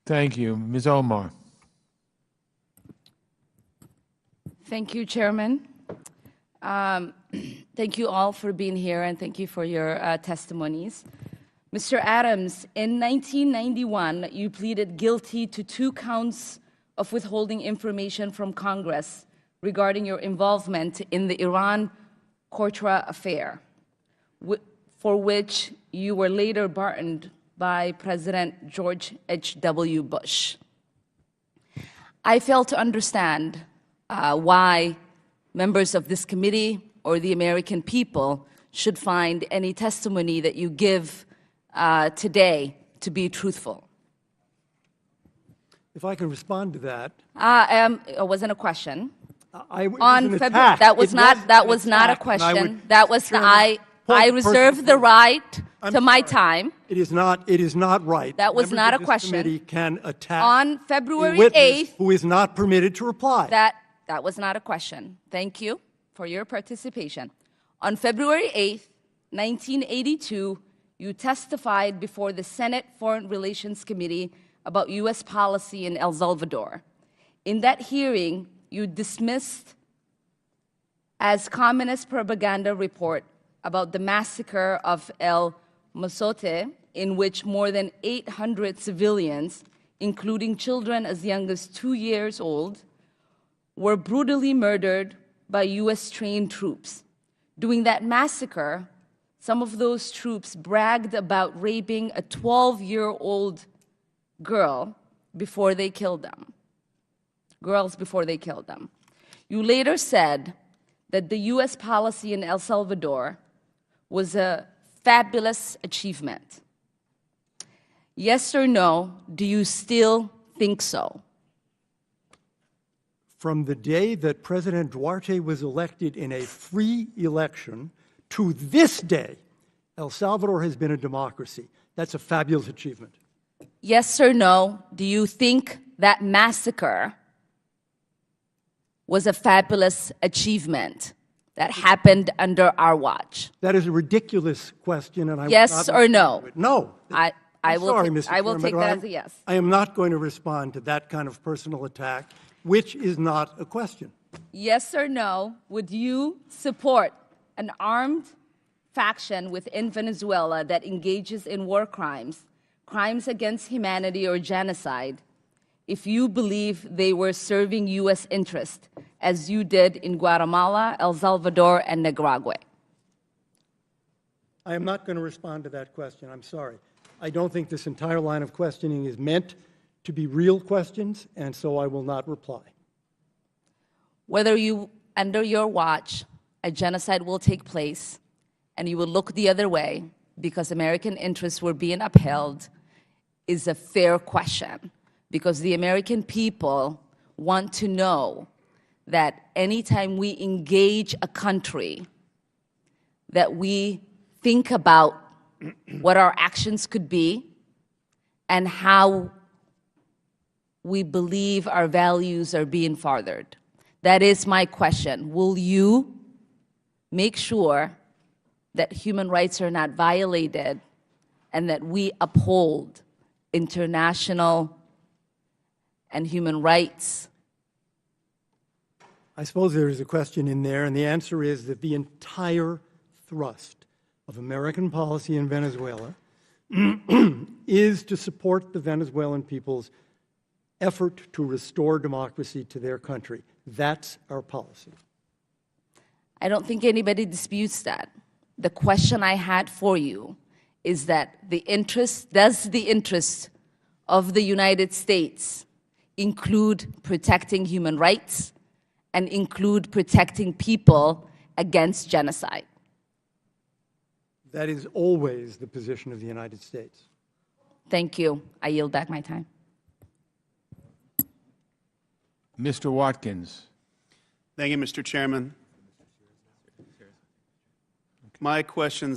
Thank you. Ms. Omar. Thank you, Chairman. Thank you all for being here, and thank you for your testimonies. Mr. Adams, in 1991, you pleaded guilty to 2 counts of withholding information from Congress regarding your involvement in the Iran-Contra affair, for which you were later pardoned by President George H.W. Bush. I fail to understand why members of this committee or the American people should find any testimony that you give today to be truthful. If I can respond to that. It wasn't a question. On February, that was not a question. That was I reserve the right to my time. It is not right. That was not a question. Committee can attack on February a witness 8th, who is not permitted to reply. That was not a question. Thank you for your participation. On February 8th, 1982, you testified before the Senate Foreign Relations Committee about U.S. policy in El Salvador. In that hearing, you dismissed as communist propaganda report about the massacre of El Mozote, in which more than 800 civilians, including children as young as 2 years old, were brutally murdered by U.S.-trained troops. During that massacre, some of those troops bragged about raping a 12-year-old girl before they killed them. Girls before they killed them. You later said that the U.S. policy in El Salvador was a fabulous achievement. Yes or no, do you still think so? From the day that President Duarte was elected in a free election to this day, El Salvador has been a democracy. That's a fabulous achievement. Yes or no, do you think that massacre was a fabulous achievement that happened under our watch? That is a ridiculous question, and I yes or no? No. I will take that as a yes. I am not going to respond to that kind of personal attack, which is not a question. Yes or no, would you support an armed faction within Venezuela that engages in war crimes, crimes against humanity or genocide, if you believe they were serving U.S. interest, as you did in Guatemala, El Salvador, and Nicaragua? I am not going to respond to that question. I'm sorry. I don't think this entire line of questioning is meant to be real questions, and so I will not reply. Whether under your watch, a genocide will take place, and you will look the other way because American interests were being upheld, is a fair question, because the American people want to know that anytime we engage a country, that we think about what our actions could be and how we believe our values are being furthered. That is my question. Will you make sure that human rights are not violated and that we uphold international and human rights? I suppose there is a question in there, and the answer is that the entire thrust of American policy in Venezuela is to support the Venezuelan people's effort to restore democracy to their country. That's our policy. I don't think anybody disputes that. The question I had for you is that does the interest of the United States include protecting human rights and include protecting people against genocide? That is always the position of the United States. Thank you. I yield back my time. Mr. Watkins. Thank you, Mr. Chairman. My questions